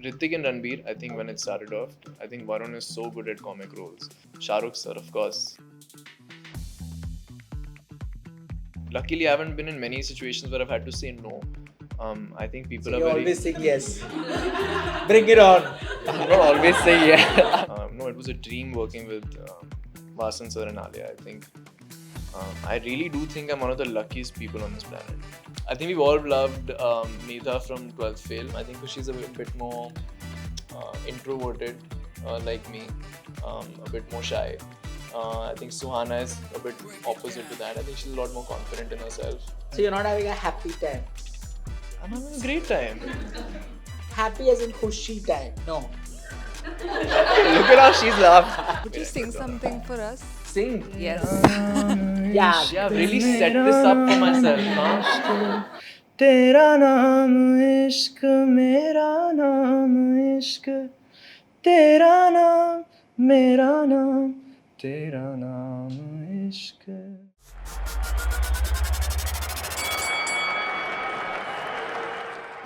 Hrithik and Ranveer, I think when it started off, I think Varun is so good at comic roles. Shah Rukh sir, of course. Luckily, I haven't been in many situations where I've had to say no. I think people So are you're very... always saying yes. Bring it on. not always say yeah. No, it was a dream working with Vasan sir and Alia. I think I really do think I'm one of the luckiest people on this planet. I think we've all loved Neetha from 12th Fail. I think she's a bit more introverted, like me, a bit more shy. I think Suhana is a bit opposite to that. I think she's a lot more confident in herself. So you're not having a happy time. I'm having a great time. Happy as in khushi time. No. Look at how she's laughed. Would you sing something for us? Sing. Yes. Yeah. Yeah, I've really set this up for myself. Huh? तेरा नाम इश्क मेरा नाम इश्क तेरा नाम मेरा नाम तेरा नाम इश्क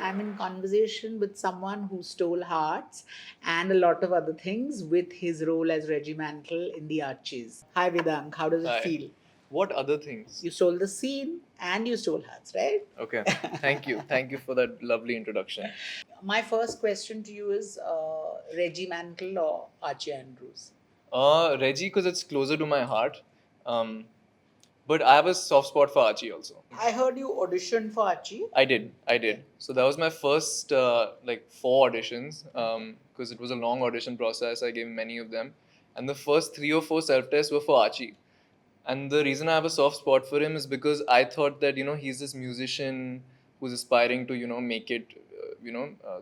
I'm in conversation with someone who stole hearts and a lot of other things with his role as Reggie Mantle in the Archies. Hi Vedang, how does it Hi. feel? What other things? You stole the scene and you stole hearts, right? Okay. Thank you. Thank you for that lovely introduction. My first question to you is Reggie Mantle or Archie Andrews? Reggie, because it's closer to my heart. But I have a soft spot for Archie also. I heard you auditioned for Archie. I did. So that was my first 4 auditions because it was a long audition process. I gave many of them, and the first 3 or 4 self tests were for Archie. And the reason I have a soft spot for him is because I thought that he's this musician who's aspiring to make it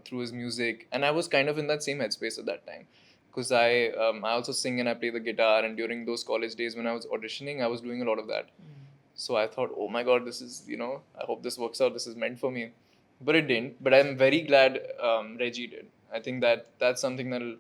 through his music, and I was kind of in that same headspace at that time because I also sing and I play the guitar, and during those college days when I was auditioning, I was doing a lot of that. So I thought, oh my God, this is, I hope this works out. This is meant for me. But it didn't. But I'm very glad Reggie did. I think that's something that'll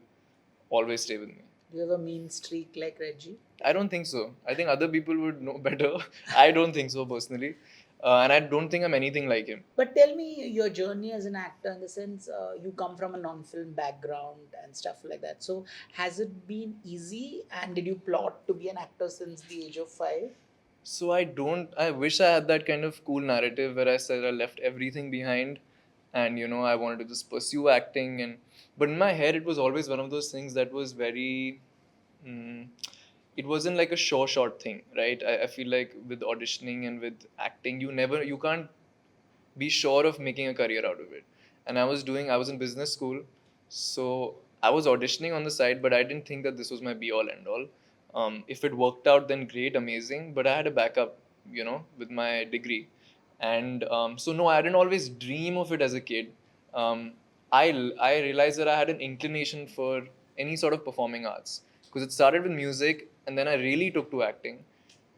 always stay with me. Do you have a mean streak like Reggie? I don't think so. I think other people would know better. I don't think so personally. And I don't think I'm anything like him. But tell me your journey as an actor in the sense you come from a non-film background and stuff like that. So has it been easy and did you plot to be an actor since the age of 5? So I wish I had that kind of cool narrative where I said I left everything behind and I wanted to just pursue acting, but in my head it was always one of those things that was very it wasn't like a short thing, right? I feel like with auditioning and with acting you can't be sure of making a career out of it. And I was in business school, so I was auditioning on the side, but I didn't think that this was my be all end all. If it worked out, then great, amazing. But I had a backup, with my degree. And so, no, I didn't always dream of it as a kid. I realized that I had an inclination for any sort of performing arts because it started with music and then I really took to acting.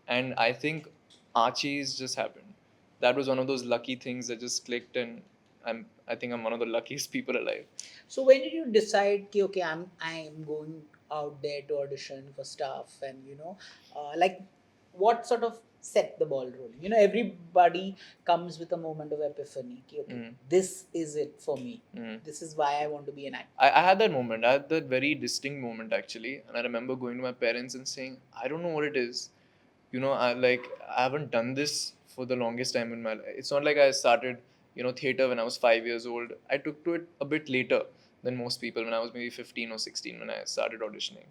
And I think Archies just happened. That was one of those lucky things that just clicked, and I think I'm one of the luckiest people alive. So when did you decide कि okay I'm going out there to audition for stuff and like what sort of set the ball rolling? Everybody comes with a moment of epiphany कि okay this is it for me. This is why I want to be an actor. I had that moment. I had that very distinct moment actually, and I remember going to my parents and saying, "I don't know what it is. I haven't done this for the longest time in my life. It's not like I started, theater when I was 5 years old. I took to it a bit later than most people when I was maybe 15 or 16 when I started auditioning.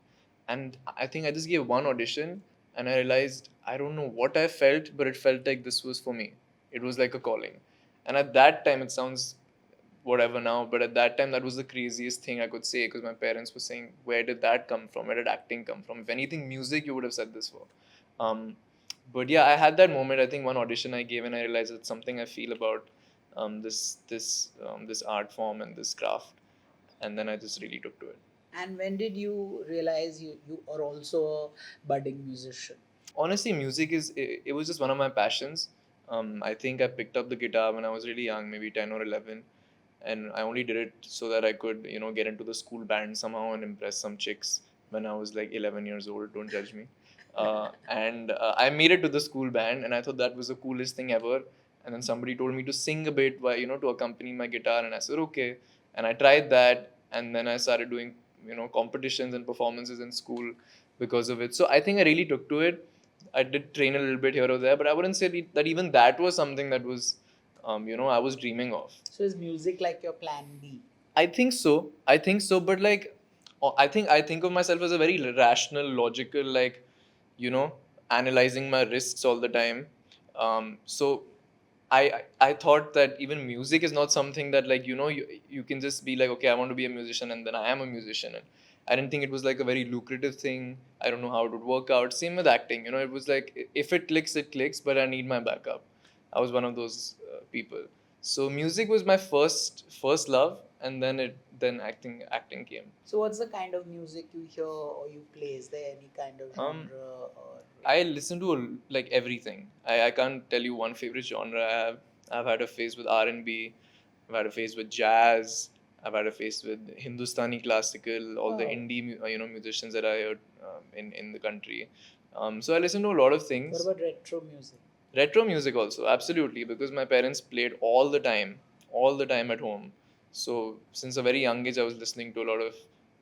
And I think I just gave one audition and I realized I don't know what I felt, but it felt like this was for me. It was like a calling. And at that time, it sounds whatever now, but at that time, that was the craziest thing I could say because my parents were saying, where did that come from? Where did acting come from? If anything, music, you would have said this for. But yeah, I had that moment. I think one audition I gave, and I realized it's something I feel about this art form and this craft, and then I just really took to it. And when did you realize you are also a budding musician? Honestly, music it was just one of my passions. I think I picked up the guitar when I was really young, maybe 10 or 11, and I only did it so that I could get into the school band somehow and impress some chicks when I was like 11 years old. Don't judge me. And I made it to the school band, and I thought that was the coolest thing ever. And then somebody told me to sing a bit, to accompany my guitar, and I said okay. And I tried that, and then I started doing competitions and performances in school because of it. So I think I really took to it. I did train a little bit here or there, but I wouldn't say that even that was something that was I was dreaming of. So is music like your plan B? I think so. I think so. But like, I think of myself as a very rational, logical, like, analyzing my risks all the time. So I thought that even music is not something that, like, you can just be like, okay, I want to be a musician and then I am a musician. And I didn't think it was like a very lucrative thing. I don't know how it would work out. Same with acting. It was like, if it clicks, it clicks. But I need my backup. I was one of those people. So music was my first love, and then acting came. So what's the kind of music you hear or you play? Is there any kind of Um, genre or I listen to like everything. I can't tell you one favorite genre. I've had a phase with R&B. I've had a phase with jazz. I've had a phase with Hindustani classical. All the Wow. indie musicians that I heard in the country. So I listen to a lot of What things. about retro music? Retro music also, absolutely, because my parents played all the time at home. So since a very young age, I was listening to a lot of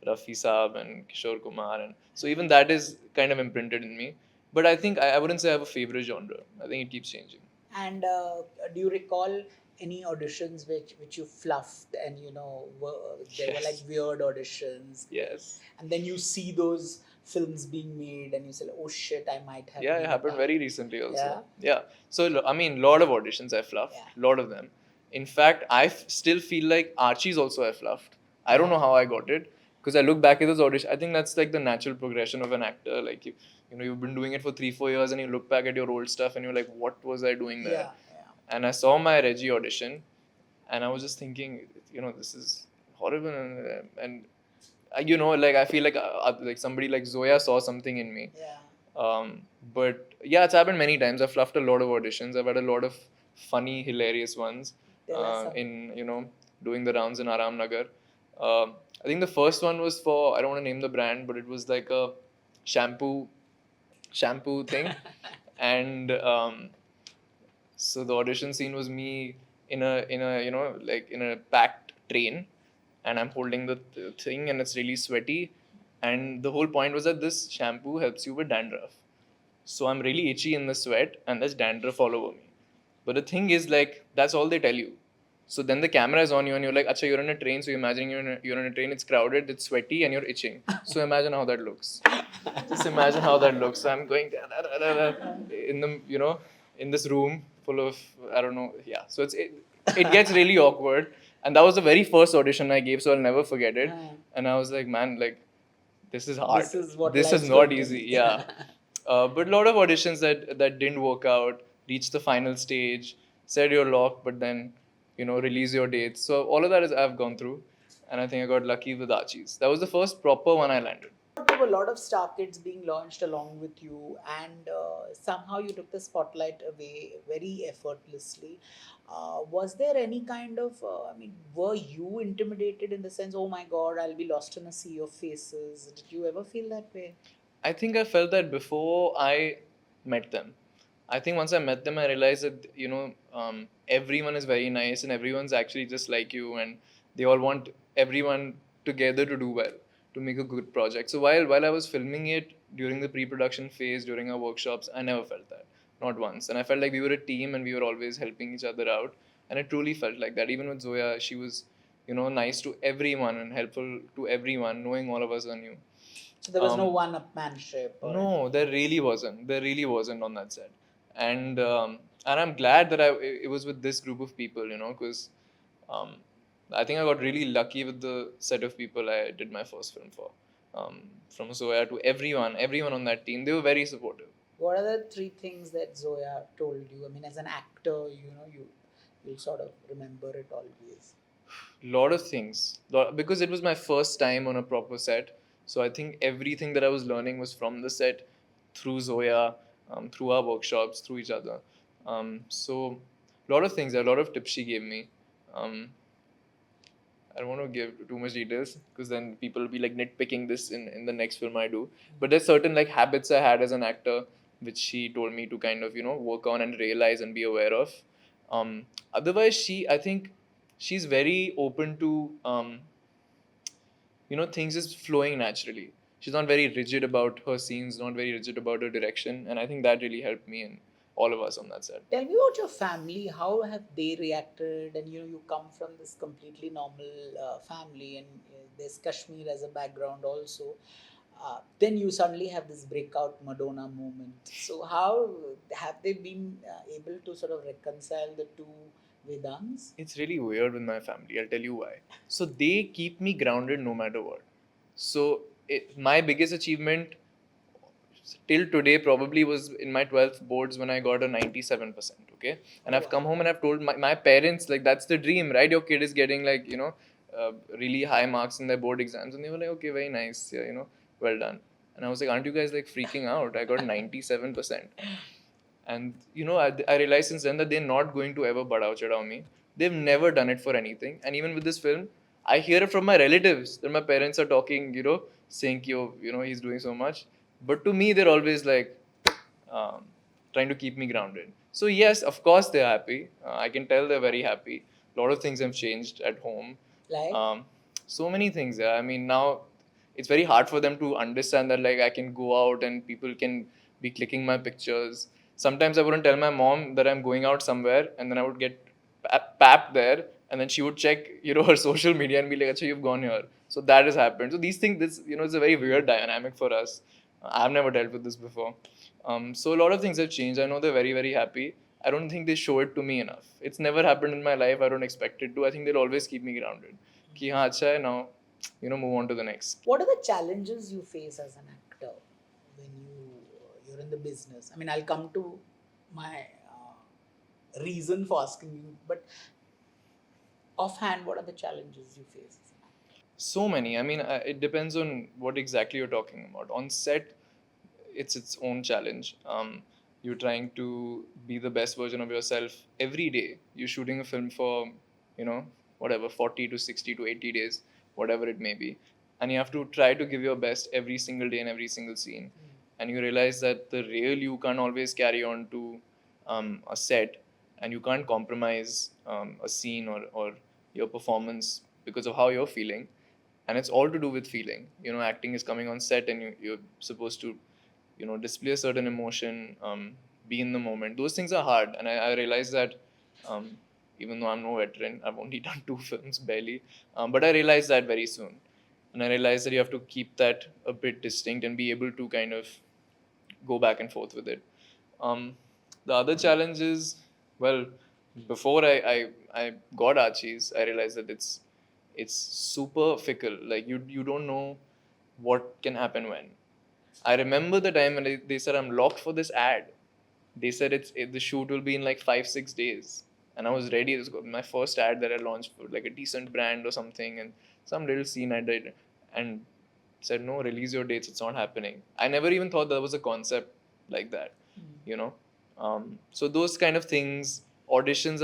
Rafi Saab and Kishore Kumar, and so even that is kind of imprinted in me. But I think I wouldn't say I have a favorite genre. I think it keeps changing. And do you recall any auditions which you fluffed and there were like Yes. weird auditions, Yes. and then you see those films being made and you say, oh shit, I might have Yeah, it been a happened part. very recently also. Yeah. Yeah. So, I mean, lot of auditions I fluffed. Yeah. Lot of them. In fact, still feel like Archies also I fluffed. I don't know how I got it, because I look back at those auditions. I think that's like the natural progression of an actor. Like, you've been doing it for 3-4 years, and you look back at your old stuff and you're like, what was I doing there? Yeah, yeah. And I saw my Reggie audition, and I was just thinking, this is horrible, and like I feel like somebody like Zoya saw something in me. Yeah. But yeah, it's happened many times. I've fluffed a lot of auditions. I've had a lot of funny, hilarious ones Tell us some. in doing the rounds in Aram Nagar. I think the first one was for, I don't want to name the brand, but it was like a shampoo thing, and so the audition scene was me in a like in a packed train, and I'm holding the thing, and it's really sweaty, and the whole point was that this shampoo helps you with dandruff. So I'm really itchy in the sweat, and there's dandruff all over me. But the thing is, like, that's all they tell you. So then the camera is on you, and you're like, "Acha, you're in a train." So imagine you're in a train. It's crowded, it's sweaty, and you're itching. So imagine how that looks. Just imagine how that looks. So I'm going in the in this room full of, I don't know. Yeah. So it gets really awkward, and that was the very first audition I gave, so I'll never forget it. And I was like, man, like, this is hard. This is what This is life's not going to easy. be. Yeah. But a lot of auditions that didn't work out, reached the final stage, said you're locked, but then release your dates. So all of that is I've gone through, and I think I got lucky with Archies. That was the first proper one I landed. There were a lot of star kids being launched along with you, and somehow you took the spotlight away very effortlessly. Was there any kind of, were you intimidated in the sense, oh my god, I'll be lost in a sea of faces? Did you ever feel that way? I think I felt that before I met them. I think once I met them, I realized that everyone is very nice, and everyone's actually just like you, and they all want everyone together to do well, to make a good project. So while I was filming it during the pre-production phase, during our workshops, I never felt that, not once, and I felt like we were a team and we were always helping each other out, and I truly felt like that. Even with Zoya, she was nice to everyone and helpful to everyone, knowing all of us are new. So there was no Um, one-upmanship or no, there really wasn't. There really wasn't on that set, and I'm glad that it was with this group of people, because um, I think I got really lucky with the set of people I did my first film for. From Zoya to everyone on that team, they were very supportive. what are the three things that Zoya told you? I mean, as an actor, you'll sort of remember it always. Lot of things, because it was my first time on a proper set. So I think everything that I was learning was from the set, through Zoya, through our workshops, through each other. So a lot of things, a lot of tips she gave me. I don't want to give too much details, because then people will be like nitpicking this in the next film I do. But there's certain like habits I had as an actor, which she told me to kind of work on and realize and be aware of. Otherwise, I think she's very open to things is flowing naturally. She's not very rigid about her scenes, not very rigid about her direction, and I think that really helped me and all of us on that set. Tell me about your family. How have they reacted? And you come from this completely normal family, and there's Kashmir as a background also. Then you suddenly have this breakout Madonna moment. So how have they been able to sort of reconcile the two Vedangs? It's really weird with my family. I'll tell you why. So they keep me grounded no matter what. So my biggest achievement till today probably was in my 12th boards when I got a 97%. Okay. And I've come home and I've told my parents, like, that's the dream, right? Your kid is getting, like, really high marks in their board exams. And they were like, okay, very nice. Yeah, well done. And I was like, aren't you guys like freaking out? I got 97%. And I realized since then that they're not going to ever badao chadao me. They've never done it for anything. And even with this film, I hear it from my relatives that my parents are talking, saying, he's doing so much. But to me, they're always like um, trying to keep me grounded. So yes, of course they're happy. I can tell they're very happy. A lot of things have changed at home. Like? So many things. Yeah. I mean, now it's very hard for them to understand that, like, I can go out and people can be clicking my pictures. Sometimes I wouldn't tell my mom that I'm going out somewhere, and then I would get papped there, and then she would check, her social media and be like, "Acha, you've gone here." So that has happened. So these things, it's a very weird dynamic for us. I've never dealt with this before. So a lot of things have changed. I know they're very, very happy. I don't think they show it to me enough. It's never happened in my life. I don't expect it to. I think they'll always keep me grounded. Ki haan, acha hai, now, move on to the next. What are the challenges you face as an actor when you're in the business? I mean, I'll come to my reason for asking you, but offhand, what are the challenges you face? So many. I mean, it depends on what exactly you're talking about. On set, it's its own challenge. You're trying to be the best version of yourself every day. You're shooting a film for, whatever, 40 to 60 to 80 days, whatever it may be. And you have to try to give your best every single day in every single scene. And you realize that the real you can't always carry on to a set, and you can't compromise a scene or your performance because of how you're feeling. And it's all to do with feeling. Acting is coming on set, and you're supposed to display a certain emotion, be in the moment. Those things are hard, and I realized that, even though I'm no veteran, I've only done 2 films barely, but I realized that very soon. And I realized that you have to keep that a bit distinct and be able to kind of go back and forth with it. The other challenge is, well, before I got Archies, I realized that it's super fickle. Like, you don't know what can happen when. I remember the time when they said I'm locked for this ad. They said the shoot will be in like 5-6 days, and I was ready. This was my first ad that I launched for like a decent brand or something, and some little scene I did, and said, no, release your dates. It's not happening. I never even thought there was a concept like that, So those kind of things, auditions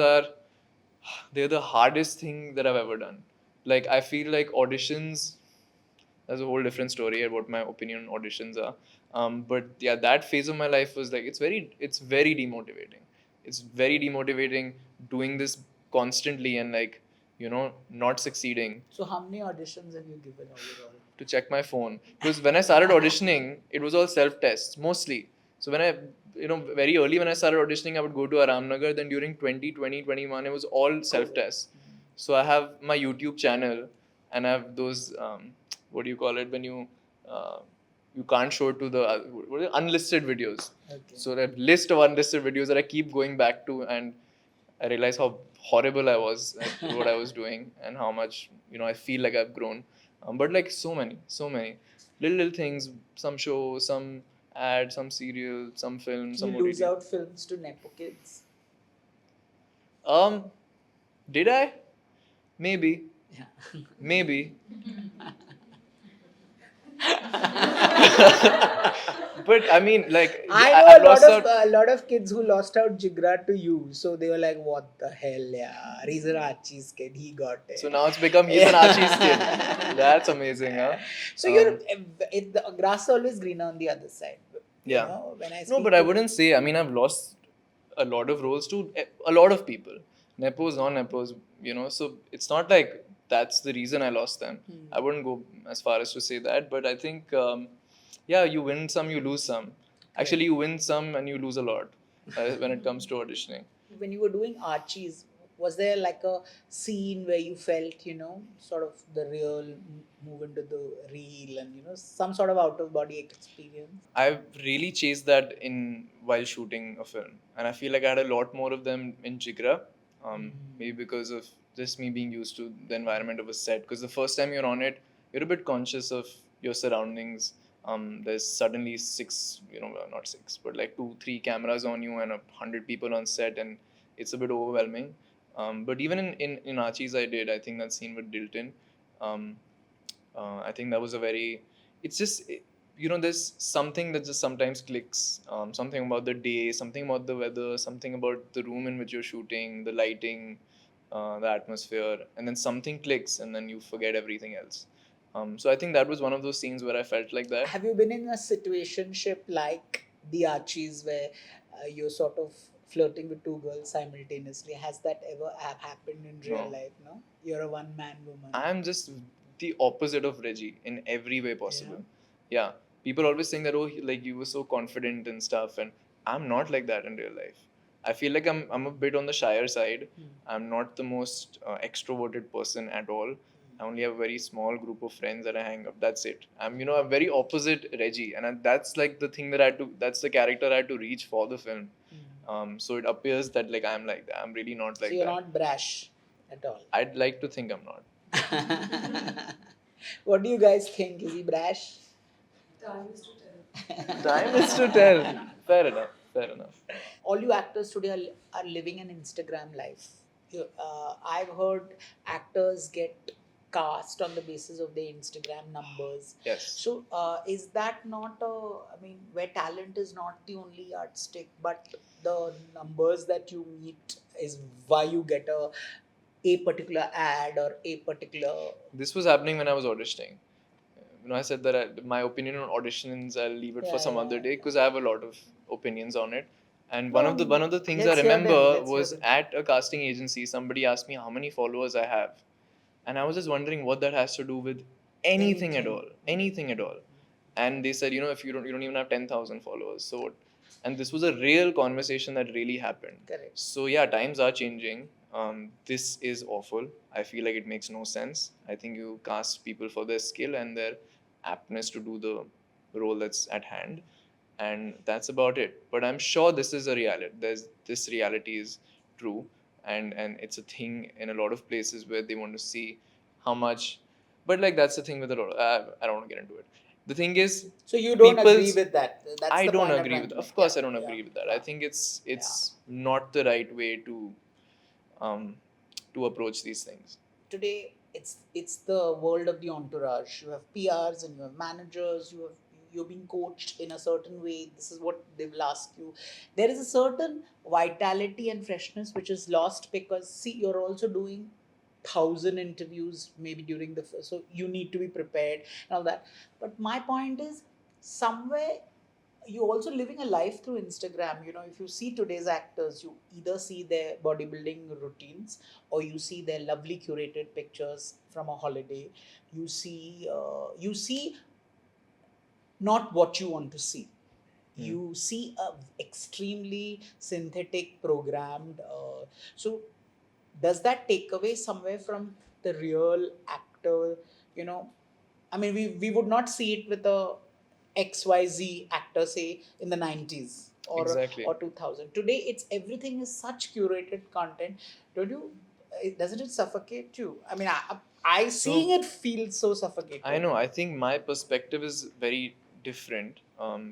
they're the hardest thing that I've ever done. Like, I feel like auditions, that's a whole different story at what my opinion on auditions are. But yeah, that phase of my life was like, it's very demotivating. It's very demotivating doing this constantly and, like, not succeeding. So how many auditions have you given overall? To check my phone, because when I started auditioning, it was all self-tests mostly. So when I, very early when I started auditioning, I would go to Aramnagar. Then during 2020, 21, it was all self-tests. So I have my YouTube channel, and I have those, what do you call it, when you can't show it to the unlisted videos. Okay. So that list of unlisted videos that I keep going back to, and I realize how horrible I was at what I was doing, and how much I feel like I've grown. But like so many little things, some show, some ad, some serial, some film, some you lose OTT. out films to nepo kids. Did I? Maybe. Yeah. Maybe. But I mean, like, I I've know lost out. a lot of kids who lost out Jigra to you, so they were like, "What the hell, yeah? He's an Archie's kid. He got it." So now it's become he's an Archie's kid. That's amazing, huh? So the grass is always greener on the other side. Yeah. When I No, but I wouldn't say. I mean, I've lost a lot of roles to a lot of people. Nepos, non-nepos, So it's not like that's the reason I lost them. Hmm. I wouldn't go as far as to say that, but I think yeah, you win some, you lose some. Actually, you win some and you lose a lot when it comes to auditioning. When you were doing Archies, was there like a scene where you felt, sort of the real move into the real and, some sort of out of body experience? I've really chased that in while shooting a film, and I feel like I had a lot more of them in Jigra. Maybe because of just me being used to the environment of a set. Because the first time you're on it, you're a bit conscious of your surroundings. There's suddenly six, not six, but like 2, 3 cameras on you and 100 people on set, and it's a bit overwhelming. But even in Archies, I think that scene with Dilton. Um, I think that was a very. It's just there's something that just sometimes clicks. Something about the day, something about the weather, something about the room in which you're shooting, the lighting, the atmosphere, and then something clicks, and then you forget everything else. So I think that was one of those scenes where I felt like that. Have you been in a situationship like the Archies where you're sort of flirting with two girls simultaneously? Has that ever have happened in real No. life? No, you're a one man woman. I'm just the opposite of Reggie in every way possible. Yeah. People always think that, oh, like you were so confident and stuff, and I'm not like that in real life. I feel like I'm a bit on the shyer side. I'm not the most extroverted person at all. I only have a very small group of friends that I hang up. That's it. I'm very opposite Reggie, and that's like the thing that I had to. That's the character I had to reach for the film. So it appears that like I'm like that. I'm really not like So you're that. not brash at all. I'd like to think I'm not. What do you guys think? Is he brash? Time is to tell. Time is to tell. Fair enough. Fair enough. All you actors today are living an Instagram life. I've heard actors get cast on the basis of their Instagram numbers. Yes. So, is that not where talent is not the only yardstick, but the numbers that you meet is why you get a particular ad or a particular. This was happening when I was auditioning. I said that my opinion on auditions, I'll leave it for some other day because I have a lot of opinions on it. And one of the things I Let's hear them, remember let's hear was them. at a casting agency, somebody asked me how many followers I have, and I was just wondering what that has to do with anything at all, anything at all. And they said, if you don't even have 10,000 followers, so what? And this was a real conversation that really happened. Correct. So yeah, times are changing. This is awful. I feel like it makes no sense. I think you cast people for their skill and their aptness to do the role that's at hand, and that's about it. But I'm sure this is a reality. This reality is true, and it's a thing in a lot of places where they want to see how much. But like that's the thing with a lot. I don't want to get into it. The thing is, So you don't agree people's- with that. That's I the don't point I'm agree trying with. to Of make. course, Yeah, I don't yeah, agree with that. yeah. I think it's not the right way um to approach these things. Today it's the world of the entourage. You have PRs and you have managers. You're being coached in a certain way. This is what they will ask you. There is a certain vitality and freshness which is lost because see you're also doing 1,000 interviews maybe during so you need to be prepared and all that. But my point is somewhere you're also living a life through Instagram. If you see today's actors, you either see their bodybuilding routines or you see their lovely curated pictures from a holiday. You see not what you want to see. You see a extremely synthetic programmed. So does that take away somewhere from the real actor? We would not see it with a XYZ actor, say in the 90s Exactly. or 2000. Today, it's everything is such curated content. Don't you? Doesn't it suffocate you? I seeing it feels so suffocating. I know. I think my perspective is very different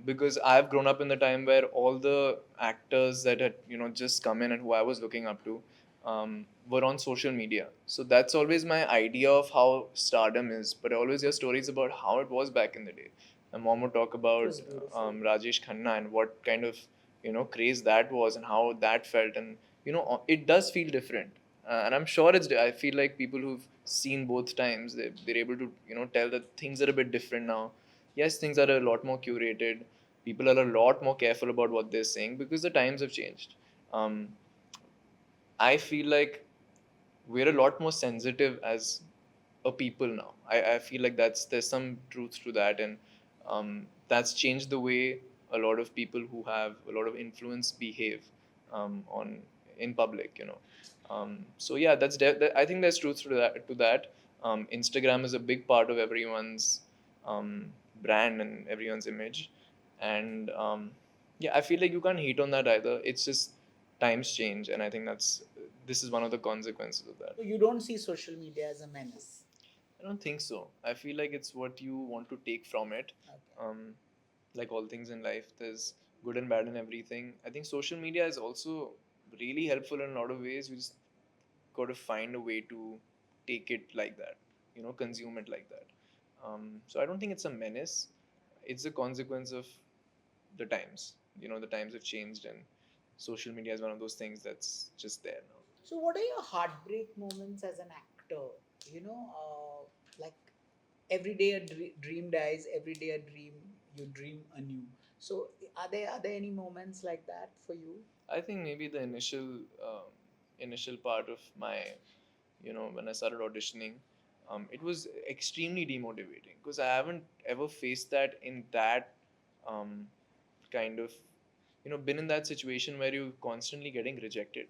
because I've grown up in the time where all the actors that had just come in and who I was looking up to were on social media. So that's always my idea of how stardom is. But I always hear stories about how it was back in the day. My mom would talk about was beautiful. Rajesh Khanna and what kind of craze that was and how that felt, and it does feel different. And I'm sure I feel like people who've seen both times, they're able to tell that things are a bit different now. Yes, things are a lot more curated. People are a lot more careful about what they're saying because the times have changed. I feel like we're a lot more sensitive as a people now. I feel like there's some truth to that, and that's changed the way a lot of people who have a lot of influence behave on in public. So yeah, I think there's truth to that. Instagram is a big part of everyone's brand and everyone's image, and yeah, I feel like you can't hate on that either. It's just times change, and I think this is one of the consequences of that. So you don't see social media as a menace. I don't think so. I feel like it's what you want to take from it. Okay. Like all things in life, there's good and bad in everything. I think social media is also really helpful in a lot of ways. We just got to find a way to take it like that, consume it like that. So I don't think it's a menace. It's a consequence of the times. The times have changed, and social media is one of those things that's just there now. So what are your heartbreak moments as an actor? Like every day a dream dies, every day a dream you dream anew. So are there any moments like that for you? I think maybe the initial part of my, when I started auditioning, it was extremely demotivating because I haven't ever faced that in that um, kind of, been in that situation where you're constantly getting rejected.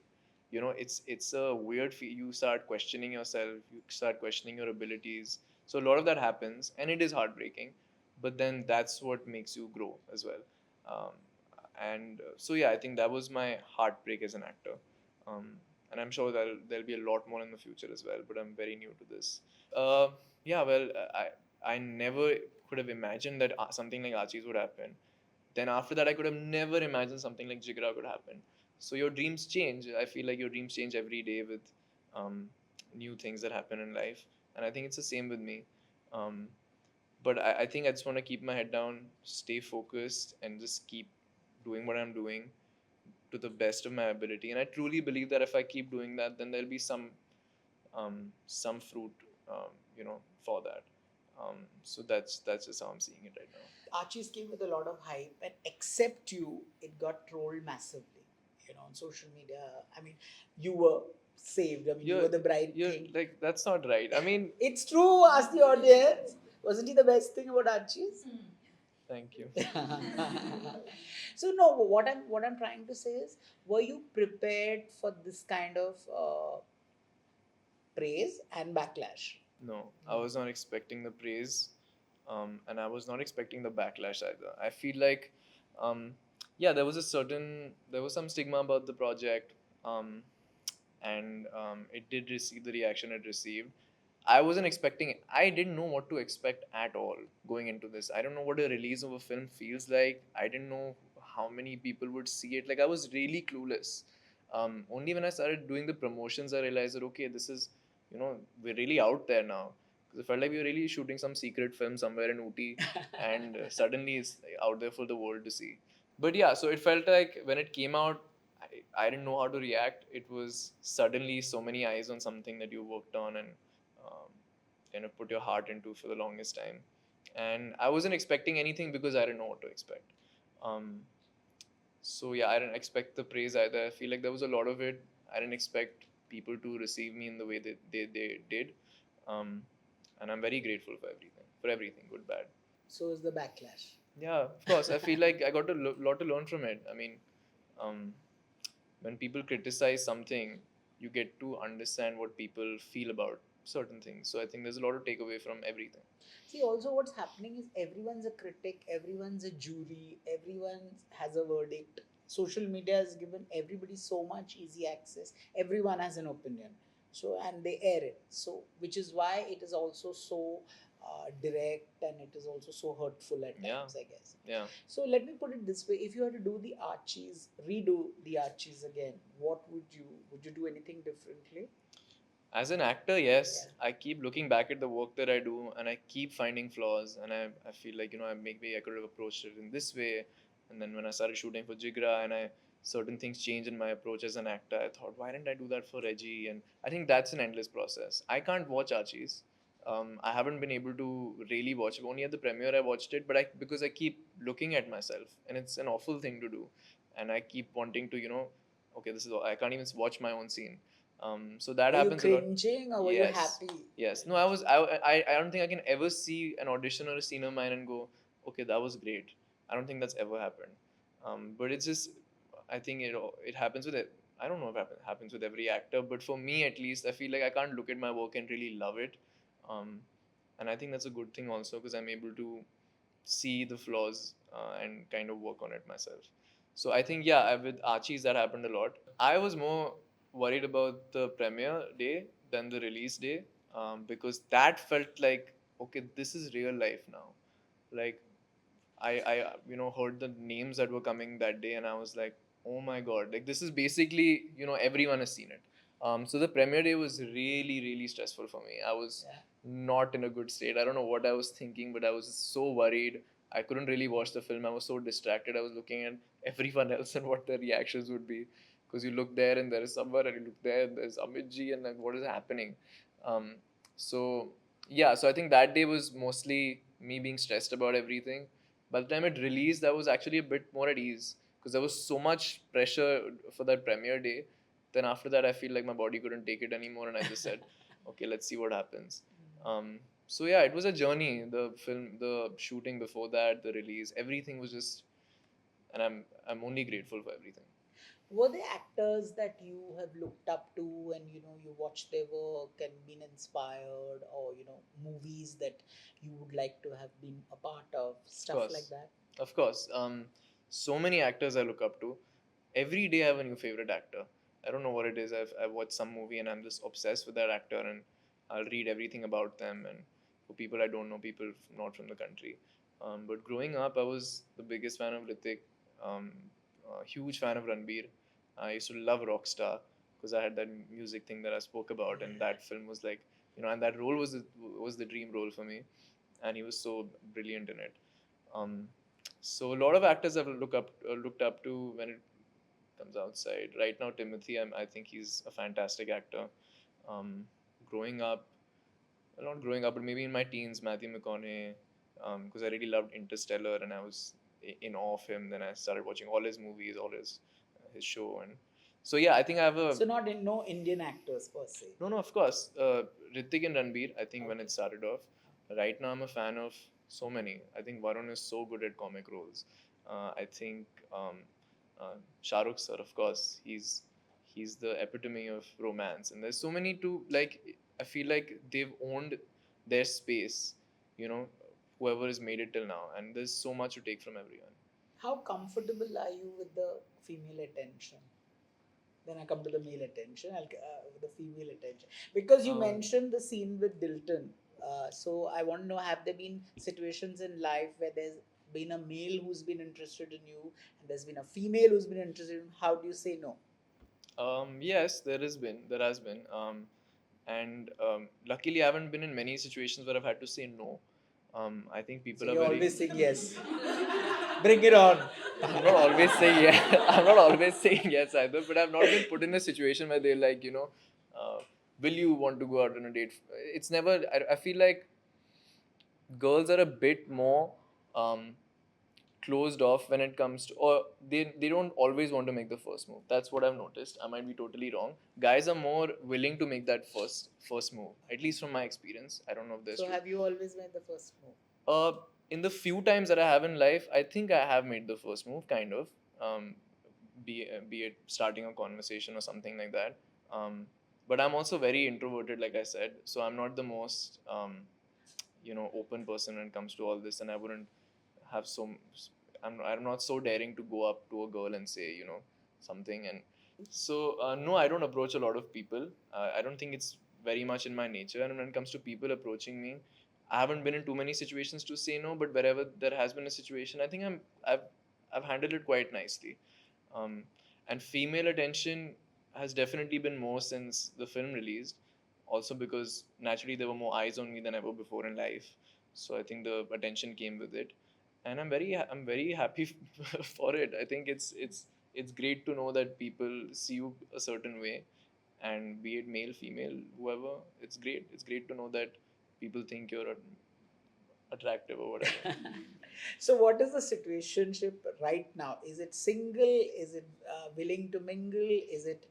It's a weird feel. You start questioning yourself, you start questioning your abilities. So a lot of that happens, and it is heartbreaking. But then that's what makes you grow as well. Um, and so yeah, I think that was my heartbreak as an actor. Um, and I'm sure that there'll be a lot more in the future as well. But I'm very new to this. Uh, yeah, well, I never could have imagined that something like Archies would happen. Then after that, I could have never imagined something like Jigra could happen. So your dreams change. I feel like your dreams change every day with um, new things that happen in life, and I think it's the same with me. Um, but I think I just want to keep my head down, stay focused, and just keep doing what I'm doing to the best of my ability. And I truly believe that if I keep doing that, then there'll be some fruit, for that. So that's just how I'm seeing it right now. Archies came with a lot of hype, and except you, it got trolled massively. On social media. I mean, you were saved. I mean, you were the bride You're king. like that's not right. I mean, It's true. Ask the audience. Wasn't he the best thing about Archies? thank you. So no, what I'm trying to say is, were you prepared for this kind of praise and backlash? No, I was not expecting the praise, and I was not expecting the backlash either. I feel like, yeah, there was some stigma about the project, and it did receive the reaction it received. I wasn't expecting it. I didn't know what to expect at all going into this. I don't know what a release of a film feels like. I didn't know how many people would see it. Like I was really clueless. Only when I started doing the promotions, I realized that okay, this is, we're really out there now. Because it felt like we were really shooting some secret film somewhere in Ooty, and suddenly it's out there for the world to see. But yeah, so it felt like when it came out, I didn't know how to react. It was suddenly so many eyes on something that you worked on and um, put your heart into for the longest time. And I wasn't expecting anything because I didn't know what to expect. Um, so yeah, I didn't expect the praise either. I feel like there was a lot of it. I didn't expect people to receive me in the way that they did. Um, and I'm very grateful for everything, good, bad. So is the backlash. Yeah, of course. I feel like I got a lot to learn from it. I mean, um, when people criticize something, you get to understand what people feel about certain things. So I think there's a lot to take away from everything. See, also what's happening is everyone's a critic, everyone's a jury, everyone has a verdict. Social media has given everybody so much easy access. Everyone has an opinion. So, and they air it. So, which is why it is also so direct, and it is also so hurtful at Yeah. times, I guess. Yeah. So, let me put it this way: if you had to do the Archies, redo the Archies again, what would you do anything differently? As an actor, yes, Yeah. I keep looking back at the work that I do and I keep finding flaws. And I feel like, maybe I could have approached it in this way. And then when I started shooting for Jigra and certain things changed in my approach as an actor, I thought, why didn't I do that for Reggie? And I think that's an endless process. I can't watch Archies. I haven't been able to really watch it. Only at the premiere I watched it, but because I keep looking at myself, and it's an awful thing to do. And I keep wanting to, okay, this is I can't even watch my own scene. So that Were you happens a lot. cringing or were you Yes. happy? Yes. No, I don't think I can ever see an audition or a scene of mine and go, okay, that was great. I don't think that's ever happened. But it's just, I think it happens with it. I don't know if it happens with every actor, but for me at least, I feel like I can't look at my work and really love it. Um, and I think that's a good thing also because I'm able to see the flaws and kind of work on it myself. So I think yeah, with Archies that happened a lot. I was more worried about the premiere day than the release day because that felt like okay, this is real life now. Like I heard the names that were coming that day and I was like, oh my god, like this is basically everyone has seen it. So the premiere day was really really stressful for me. I was Yeah. not in a good state. I don't know what I was thinking, but I was so worried. I couldn't really watch the film. I was so distracted. I was looking at everyone else and what their reactions would be. Because you look there and there is someone, and you look there and there's Amit ji, and like what is happening? Um, so yeah, so I think that day was mostly me being stressed about everything. By the time it released, I was actually a bit more at ease because there was so much pressure for that premiere day. Then after that, I feel like my body couldn't take it anymore, and I just said, "Okay, let's see what happens." So yeah, it was a journey. The film, the shooting before that, the release, everything was just, and I'm only grateful for everything. Were there actors that you have looked up to and you watched their work and been inspired, or movies that you would like to have been a part of, Of stuff like course, that? of course. So many actors I look up to. Every day I have a new favorite actor. I don't know what it is. I've watched some movie and I'm just obsessed with that actor and I'll read everything about them. And for people I don't know, people not from the country. But growing up, I was the biggest fan of Ritik. A huge fan of Ranveer. I used to love Rockstar because I had that music thing that I spoke about, and that film was like, and that role was the dream role for me, and he was so brilliant in it. Um, so a lot of actors I've looked up to when it comes outside. Right now, Timothy, I think he's a fantastic actor. Um, growing up, well, not growing up, but maybe in my teens, Matthew McConaughey, because I really loved Interstellar and I was in awe of him. Then I started watching all his movies, all his show, and so yeah, I think I have a So not in no Indian actors per se. no, no, of course. Ritik and Ranbir, I think when Okay. it started off. Right now, I'm a fan of so many. I think Varun is so good at comic roles. I think Shah Rukh sir, of course, he's the epitome of romance. And there's so many to like. I feel like they've owned their space. You know, whoever has made it till now, and there's so much to take from everyone. How comfortable are you with the female attention? Then I come to the male attention, the female attention. Because you Um, mentioned the scene with Dilton. So I want to know, have there been situations in life where there's been a male who's been interested in you and there's been a female who's been interested in you? How do you say no? Yes, there has been, and luckily I haven't been in many situations where I've had to say no. I think So people are you're very. always saying yes. Bring it on. I'm not always saying yes. I'm not always saying yes either, but I've not been put in a situation where they're like, will you want to go out on a date? It's never. I feel like girls are a bit more closed off when it comes to, or they don't always want to make the first move. That's what I've noticed. I might be totally wrong. Guys are more willing to make that first move, at least from my experience. I don't know if that's So true. have you always made the first move? uh in the few times that I have in life, I think I have made the first move, kind of. Be it starting a conversation or something like that. But I'm also very introverted, like I said, so I'm not the most open person when it comes to all this, and I wouldn't have I'm not so daring to go up to a girl and say something. And so no, I don't approach a lot of people. I don't think it's very much in my nature. And when it comes to people approaching me, I haven't been in too many situations to say no, but wherever there has been a situation, I think I've handled it quite nicely. um, and female attention has definitely been more since the film released, also because naturally there were more eyes on me than ever before in life. So I think the attention came with it, and I'm very happy for it. I think it's great to know that people see you a certain way, and be it male, female, whoever, it's great to know that people think you're attractive or whatever. So what is the situationship right now? Is it single? Is it willing to mingle? Is it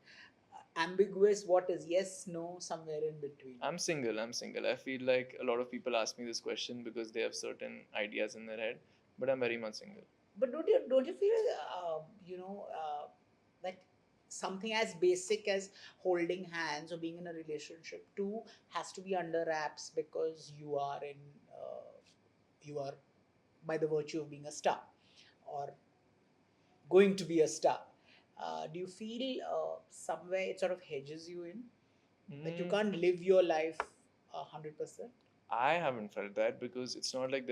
ambiguous. What is yes, no, somewhere in between? I'm single. I'm single. I feel like a lot of people ask me this question because they have certain ideas in their head, but I'm very much single. But don't you feel that something as basic as holding hands or being in a relationship too has to be under wraps because you are by the virtue of being a star or going to be a star. Do you feel somewhere it sort of hedges you in that you Mm, can't live your life 100%? I haven't felt that because it's not like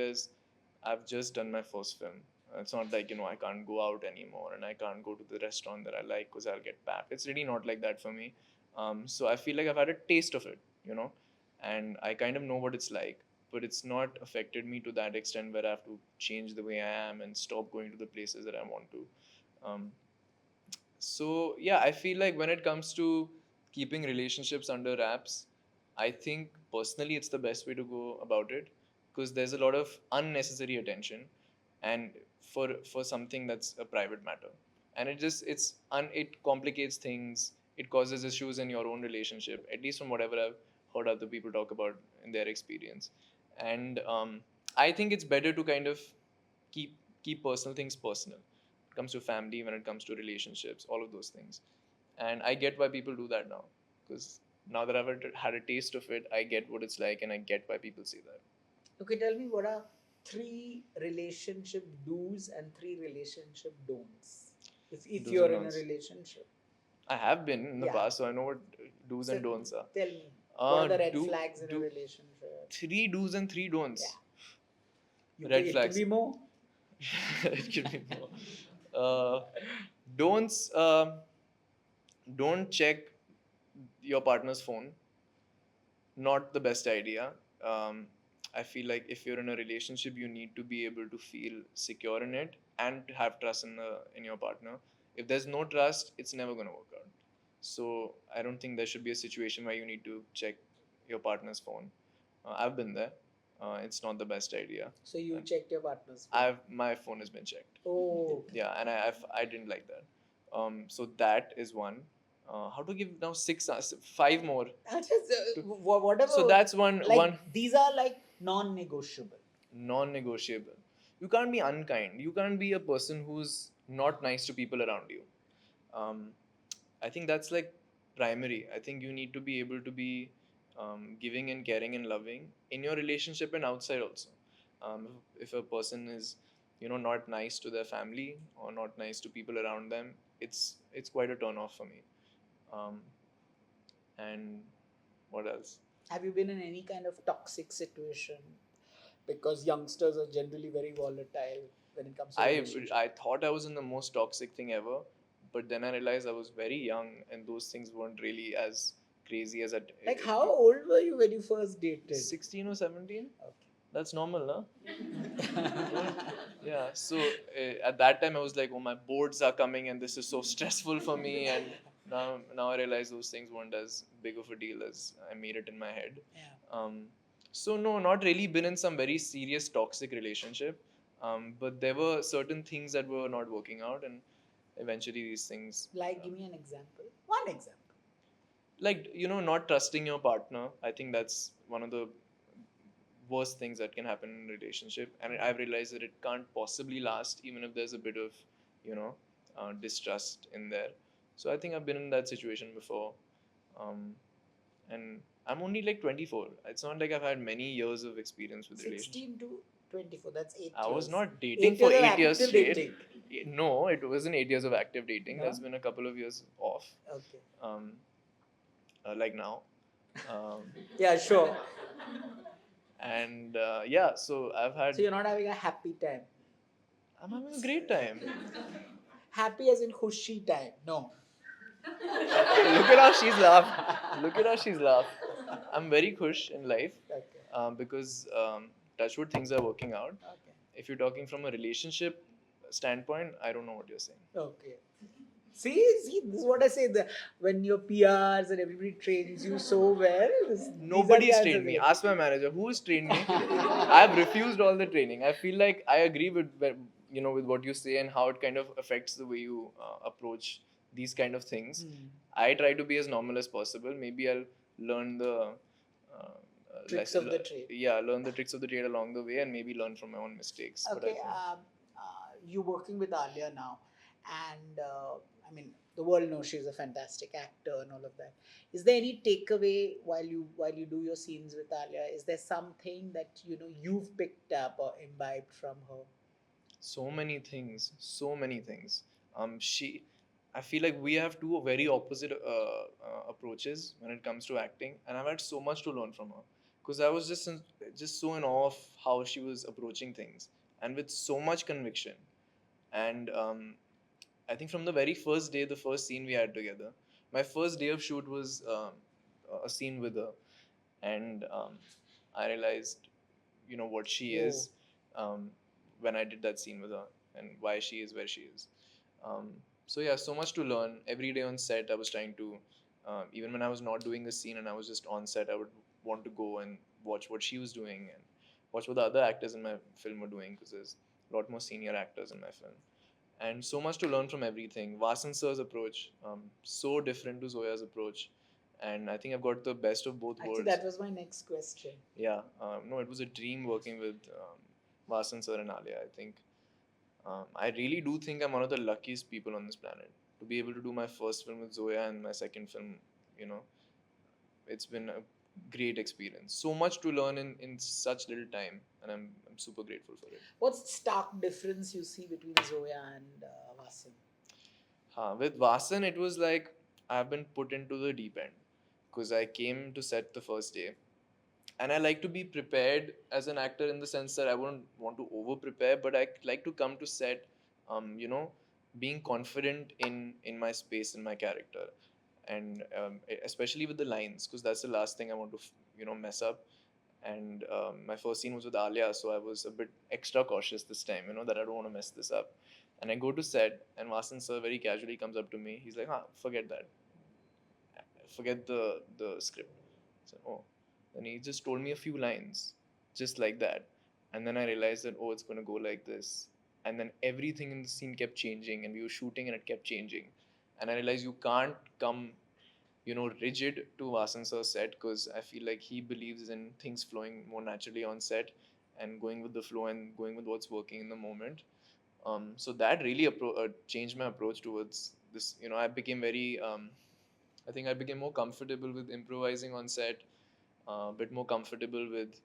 I've just done my first film. It's not like, I can't go out anymore and I can't go to the restaurant that I like because I'll get papped. It's really not like that for me. So I feel like I've had a taste of it, and I kind of know what it's like, but it's not affected me to that extent where I have to change the way I am and stop going to the places that I want to. Um, so yeah, I feel like when it comes to keeping relationships under wraps, I think personally it's the best way to go about it because there's a lot of unnecessary attention and for something that's a private matter. And it complicates things, it causes issues in your own relationship, at least from whatever I've heard other people talk about in their experience. And I think it's better to kind of keep keep personal things personal. It comes to family, when it comes to relationships, all of those things. And I get why people do that now because now that I've had a taste of it, I get what it's like and I get why people say that. Okay, tell me what are three relationship do's and three relationship don'ts. If Do's you're and in a don'ts. relationship. I have been in the Yeah. past, so I know what do's So and don'ts are. tell me, what are the red Do flags in a do relationship? three do's and three don'ts. Yeah. Red It can flags. be more. It could be more. Don'ts. Don't check your partner's phone. Not the best idea. Um, I feel like if you're in a relationship, you need to be able to feel secure in it and to have trust in your partner. If there's no trust, it's never gonna work out. So I don't think there should be a situation where you need to check your partner's phone. I've been there. It's not the best idea. So you And checked your partner's phone. my phone has been checked. Oh. Yeah, and I didn't like that. So that is one. How to give now five more? Whatever. So that's one like one these are like non-negotiable. non-negotiable. You can't be unkind. You can't be a person who's not nice to people around you. Um, I think that's like primary. I think you need to be able to be giving and caring and loving in your relationship and outside also. If a person is, not nice to their family or not nice to people around them, it's quite a turn off for me. Um, and what else? Have you been in any kind of toxic situation? Because youngsters are generally very volatile when it comes to I relationship. I thought I was in the most toxic thing ever, but then I realized I was very young and those things weren't really as crazy as Like how old were you when you first dated? 16 or 17. Okay. That's normal, no? Yeah. So at that time I was like, oh, my boards are coming and this is so stressful for me. And now I realize those things weren't as big of a deal as I made it in my head. Yeah. So no, not really been in some very serious toxic relationship. But there were certain things that were not working out, and eventually these things, Like, give me an example. One example. like, not trusting your partner. I think that's one of the worst things that can happen in a relationship, and I've realized that it can't possibly last even if there's a bit of, distrust in there. So I think I've been in that situation before. And I'm only like 24. It's not like I've had many years of experience with relationships. 16 to 24, that's 8 years. I was not dating for 8 years straight. No, it wasn't 8 years of active dating. No? There's been a couple of years off. Okay. Like now. Um, Yeah, sure. and yeah, so I've had. So you're not having a happy time. I'm having a great time. Happy as in khushi time. No. Look at how she's laughed. Look at how she's laughed. I'm very khush in life Okay. because touchwood things are working out. Okay. If you're talking from a relationship standpoint, I don't know what you're saying. Okay. See, this is what I say. When your PRs and everybody trains you so well, Nobody's trained me. Ask my manager who's trained me. I've refused all the training. I feel like I agree with with what you say and how it kind of affects the way you approach these kind of things. Hmm. I try to be as normal as possible. Maybe I'll learn the Tricks of the trade. yeah, learn the tricks of the trade along the way, and maybe learn from my own mistakes. But I Okay, think you're working with Alia now, and I mean the world knows she's a fantastic actor and all of that. Is there any takeaway while you do your scenes with Alia? Is there something that you've picked up or imbibed from her? so many things, so many things. She, I feel like we have two very opposite approaches when it comes to acting, and I've had so much to learn from her because I was just so in awe of how she was approaching things and with so much conviction. And I think from the very first day, the first scene we had together, my first day of shoot was a scene with her, and I realized, what she Whoa. is when I did that scene with her, and why she is where she is. So yeah, so much to learn. Every day on set, I was trying to, even when I was not doing a scene and I was just on set, I would want to go and watch what she was doing and watch what the other actors in my film were doing, because there's a lot more senior actors in my film. And so much to learn from everything. Vasan sir's approach, so different to Zoya's approach, and I think I've got the best of both Actually, worlds. that was my next question. Yeah, no, it was a dream working with Vasan sir and Alia. I think I really do think I'm one of the luckiest people on this planet to be able to do my first film with Zoya and my second film. You know, it's been a great experience. So much to learn in such little time, and I'm super grateful for it. What's the stark difference you see between Zoya and Vasan? With Vasan, it was like I've been put into the deep end because I came to set the first day, and I like to be prepared as an actor in the sense that I wouldn't want to over prepare, but I like to come to set, being confident in my space, in my character, and especially with the lines, because that's the last thing I want to mess up. And my first scene was with Alia, so I was a bit extra cautious this time, that I don't want to mess this up. And I go to set, and Vasan sir very casually comes up to me. He's like, forget that. Forget the script. So, oh. Then he just told me a few lines, just like that. And then I realized that, oh, it's going to go like this. And then everything in the scene kept changing, and we were shooting, and it kept changing. And I realized you can't come, rigid to Vasan sir's set, because I feel like he believes in things flowing more naturally on set and going with the flow and going with what's working in the moment. So that really changed my approach towards this. I became very, I think I became more comfortable with improvising on set, a bit more comfortable with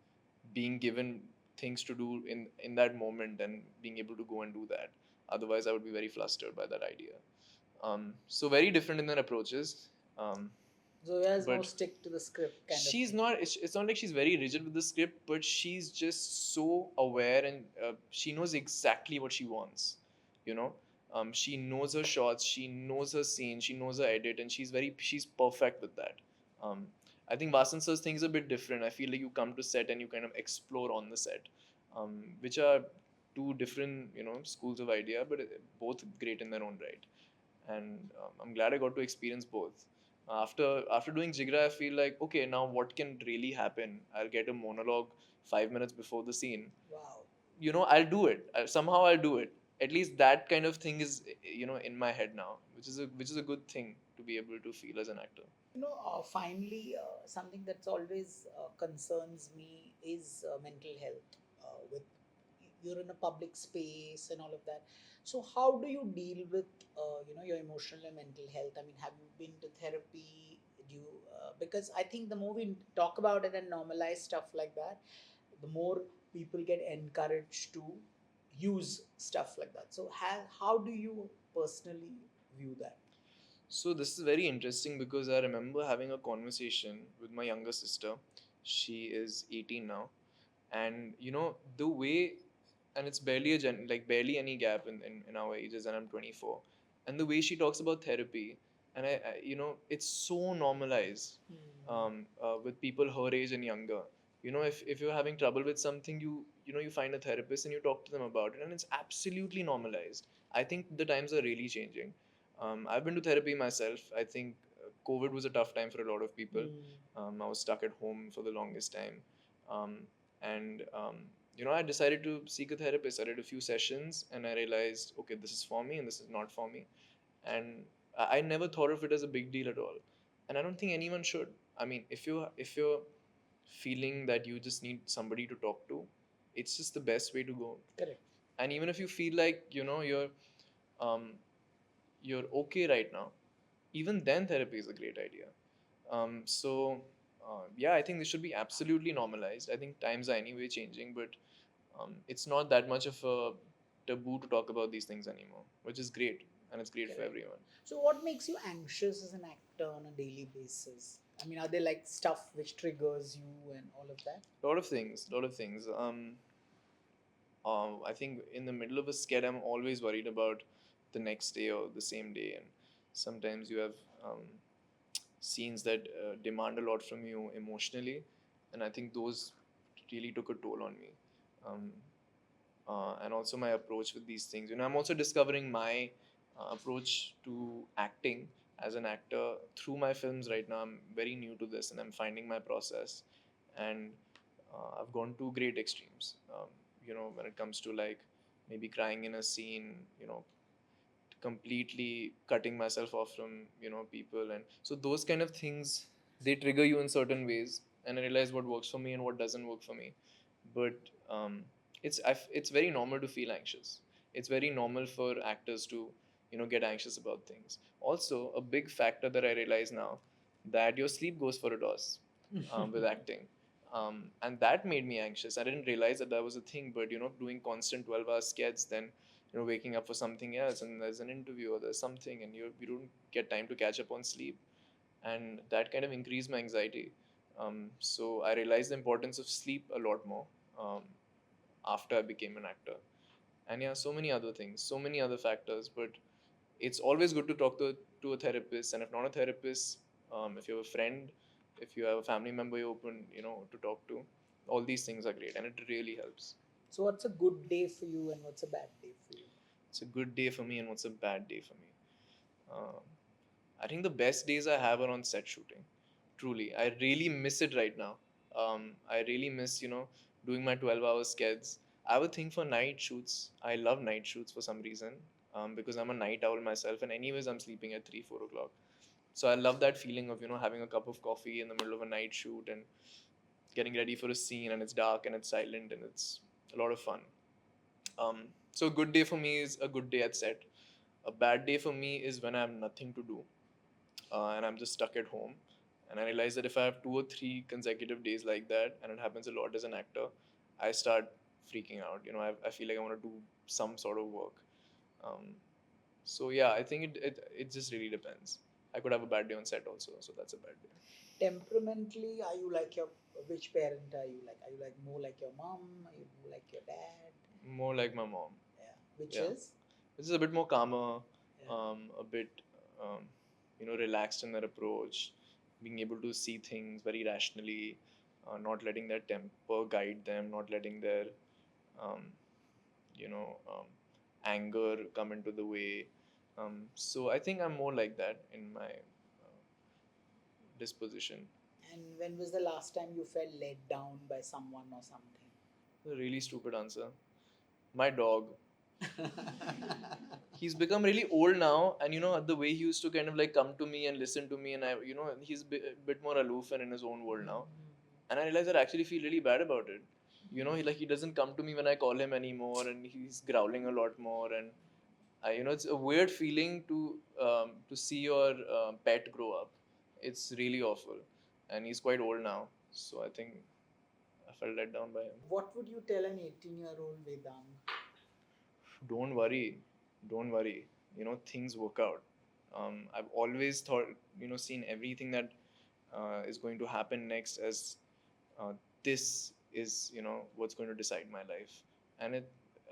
being given things to do in that moment and being able to go and do that. Otherwise, I would be very flustered by that idea. So very different in their approaches. Zoya is more But stick to the script kind of she's thing. not. It's not like she's very rigid with the script, but she's just so aware, and she knows exactly what she wants. You know, she knows her shots, she knows her scene, she knows her edit, and she's perfect with that. Um, I think Vasan sir's thing is a bit different. I feel like you come to set and you kind of explore on the set, which are two different schools of idea, but both great in their own right. And I'm glad I got to experience both. After doing Jigra, I feel like, okay, now what can really happen? I'll get a monologue 5 minutes before the scene. Wow. I'll do it. Somehow I'll do it. At least that kind of thing is in my head now, which is a good thing to be able to feel as an actor. Finally, something that's always concerns me is mental health. With you're in a public space and all of that. So, how do you deal with your emotional and mental health? I mean, have you been to therapy? Do you because I think the more we talk about it and normalize stuff like that, the more people get encouraged to use stuff like that. So, how do you personally view that? So this is very interesting because I remember having a conversation with my younger sister. She is 18 now, and the way, and it's barely barely any gap in our ages, and I'm 24, and the way she talks about therapy, and it's so normalized with people her age and younger. If you're having trouble with something, you find a therapist and you talk to them about it, and it's absolutely normalized. I think the times are really changing. I've been to therapy myself. I think COVID was a tough time for a lot of people. I was stuck at home for the longest time. And I decided to seek a therapist. I did a few sessions and I realized, okay, this is for me and this is not for me. And I never thought of it as a big deal at all, and I don't think anyone should. I mean, if you're feeling that you just need somebody to talk to, it's just the best way to go. Correct. And even if you feel like um, you're okay right now, even then therapy is a great idea. Yeah, I think this should be absolutely normalized. I think times are anyway changing, but it's not that much of a taboo to talk about these things anymore, which is great, and it's great for Correct. everyone. So, what makes you anxious as an actor on a daily basis? I mean, are there like stuff which triggers you and all of that? A lot of things. I think in the middle of a sked, I'm always worried about the next day or the same day, and sometimes you have scenes that demand a lot from you emotionally, and I think those really took a toll on me. Um, and also my approach with these things. I'm also discovering my approach to acting as an actor through my films right now. I'm very new to this, and I'm finding my process. And I've gone to great extremes. When it comes to like maybe crying in a scene, completely cutting myself off from people, and so those kind of things, they trigger you in certain ways, and I realize what works for me and what doesn't work for me. But it's very normal to feel anxious. It's very normal for actors to get anxious about things. Also, a big factor that I realize now, that your sleep goes for a toss with acting. And that made me anxious. I didn't realize that was a thing, but doing constant 12-hour skets, then waking up for something else, and there's an interview or there's something, and you don't get time to catch up on sleep, and that kind of increased my anxiety. So I realized the importance of sleep a lot more um, after I became an actor. And yeah, so many other things, so many other factors. But it's always good to talk to a therapist, and if not a therapist, if you have a friend, if you have a family member you open to talk to, all these things are great, and it really helps. So, what's a good day for you and what's a bad day for you? It's a good day for me, and what's a bad day for me? Um, I think the best days I have are on set shooting. Truly, I really miss it right now. I really miss, doing my 12-hour skeds. I would think for night shoots. I love night shoots for some reason, because I'm a night owl myself, and anyways, I'm sleeping at 3, 4 o'clock. So I love that feeling of having a cup of coffee in the middle of a night shoot and getting ready for a scene, and it's dark and it's silent and it's a lot of fun. So a good day for me is a good day at set. A bad day for me is when I have nothing to do, and I'm just stuck at home. And I realize that if I have 2 or 3 consecutive days like that, and it happens a lot as an actor, I start freaking out. I feel like I want to do some sort of work. Um, so yeah, I think it just really depends. I could have a bad day on set also, so that's a bad day. Temperamentally, are you like your which parent are you like? Are you like more like your mom? Are you more like your dad? More like my mom. Yeah. Which Yeah. is? This is a bit more calmer, Yeah. a bit, relaxed in their approach, being able to see things very rationally, not letting their temper guide them, not letting their, um, you know, um, anger come into the way. So I think I'm more like that in my disposition. And when was the last time you felt let down by someone or something? A really stupid answer. My dog. He's become really old now, and the way he used to kind of like come to me and listen to me, and he's a bit more aloof and in his own world now. And I realized that I actually feel really bad about it. He doesn't come to me when I call him anymore, and he's growling a lot more. And it's a weird feeling to see your pet grow up. It's really awful, and he's quite old now, so I think I felt let down by him. What would you tell an 18-year-old Vedang? Don't worry, don't worry. Things work out. I've always thought, seen everything that is going to happen next as this is, what's going to decide my life. And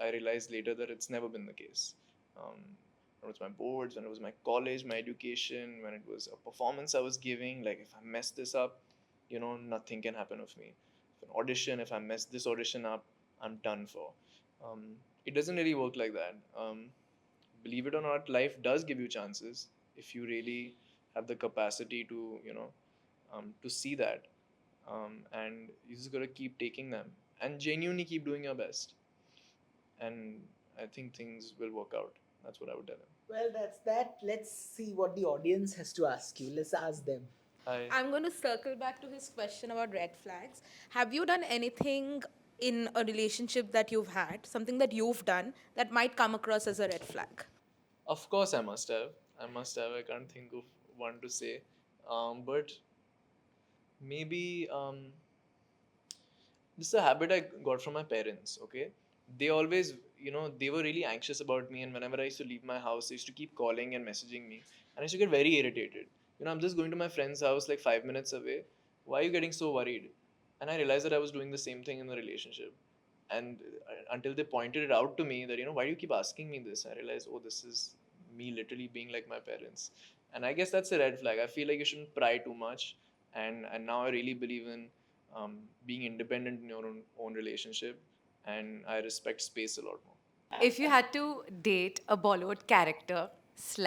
I realized later that it's never been the case. When it was my boards, when it was my college, my education, when it was a performance I was giving, like if I mess this up, nothing can happen with me. If an audition, if I mess this audition up, I'm done for. It doesn't really work like that. Believe it or not, life does give you chances if you really have the capacity to, to see that. And you just gotta keep taking them and genuinely keep doing your best. And I think things will work out. That's what I would tell him. Well, that's that. Let's see what the audience has to ask you. Let's ask them. I'm going to circle back to his question about red flags. Have you done anything in a relationship that you've had, something that you've done that might come across as a red flag? Of course, I must have. I can't think of one to say. But maybe this is a habit I got from my parents. Okay, they always, they were really anxious about me, and whenever I used to leave my house, they used to keep calling and messaging me, and I used to get very irritated. I'm just going to my friend's house like 5 minutes away. Why are you getting so worried? And I realized that I was doing the same thing in the relationship. And until they pointed it out to me that, why do you keep asking me this? I realized, oh, this is me literally being like my parents. And I guess that's a red flag. I feel like you shouldn't pry too much. And now I really believe in being independent in your own relationship. And I respect space a lot more. If you had to date a Bollywood character /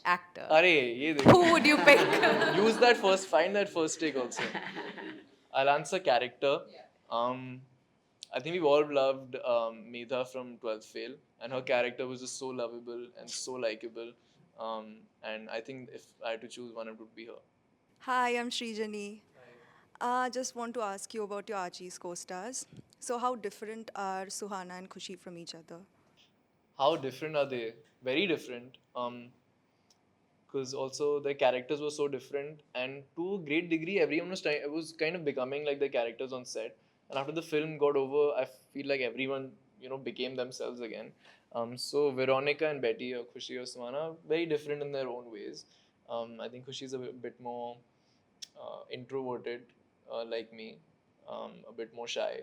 actor, Arey, ye dekh. who would you pick? Use that first, find that first take also. I'll answer character. I think we've all loved Medha from 12th Fail, and her character was just so lovable and so likable. And I think if I had to choose one, it would be her. Hi, I'm Srijani. I just want to ask you about your Archies co-stars. So how different are Suhana and Khushi from each other? How different are they? Very different. Because also their characters were so different, and to a great degree, everyone was kind of becoming like the characters on set. And after the film got over, I feel like everyone became themselves again. So Veronica and Betty, or Khushi or Suhana, very different in their own ways. I think Khushi is a bit more introverted, like me, a bit more shy.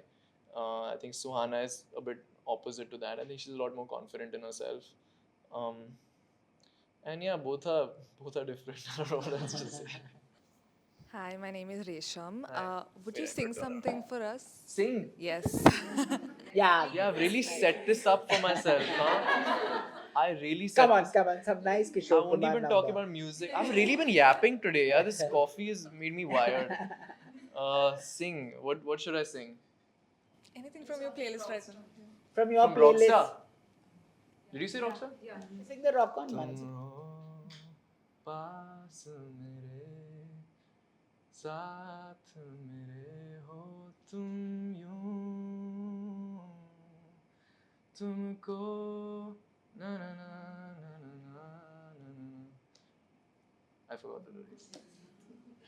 I think Suhana is a bit opposite to that. I think she's a lot more confident in herself. And yeah, both are different. I don't know what else to say. Hi, my name is Resham. Hi. Would you Very sing good. something for us? Sing. Yes. Yeah. Yeah, I've really set this up for myself, huh? I really set Come on, this- come on. Some nice I Kishore won't Kumar even number. talk about music. I've really been yapping today. Yeah, this coffee has made me wired. Sing. What should I sing? Anything from your playlist right now? From your From playlist. Rockstar. Did you say Rockstar? Sing the rock on one. पास मेरे साथ मेरे हो तुम यूं तुमको na na na na na na na na. I forgot the lyrics.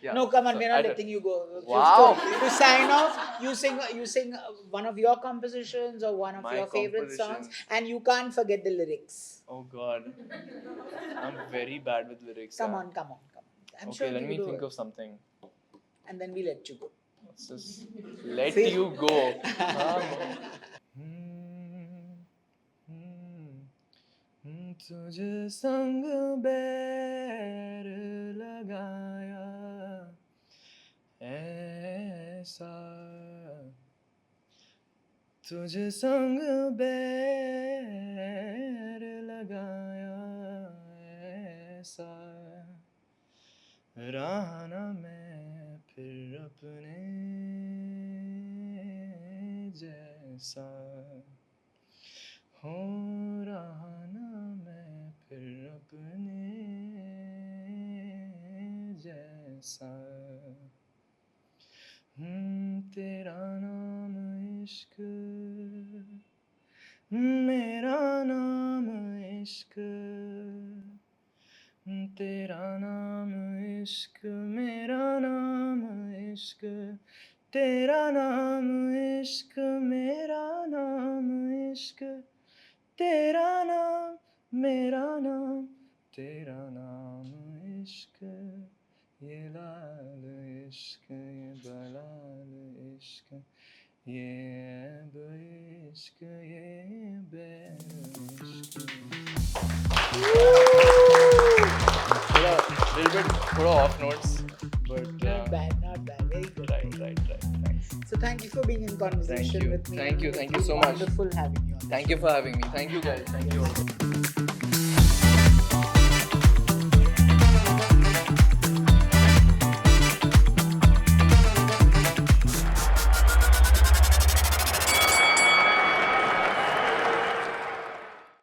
Yeah, No, come on, so we're I not did- letting you go. Wow. To sign off, you sing one of your compositions or one of My your favorite songs, compositions. and you can't forget the lyrics. Oh God, I'm very bad with lyrics. Come yeah. on, come on, come on. I'm Okay, sure let you me do think it. of something. And then we let you go. Let's just let See? you go. तुझ संग बैर लगाया ऐसा तुझ संग बैर लगाया ऐसा रहा ना मैं फिर अपने जैसा हो रहा ना मैं फिर अपने जैसा तेरा नाम इश्क मेरा नाम इश्क तेरा नाम इश्क मेरा नाम इश्क तेरा नाम इश्क मेरा नाम इश्क तेरा नाम मेरा नाम तेरा नाम इश्क ये लाल इश्क ये बलाल इश्क ये ऐब इश्क ये बैर इश्क little bit off notes, but Not bad, not bad. Very good. right. Thanks. So thank you for being in conversation you. with me. Thank you so much. Wonderful having you on. Thank you for having me. Thank you guys. Thank you all.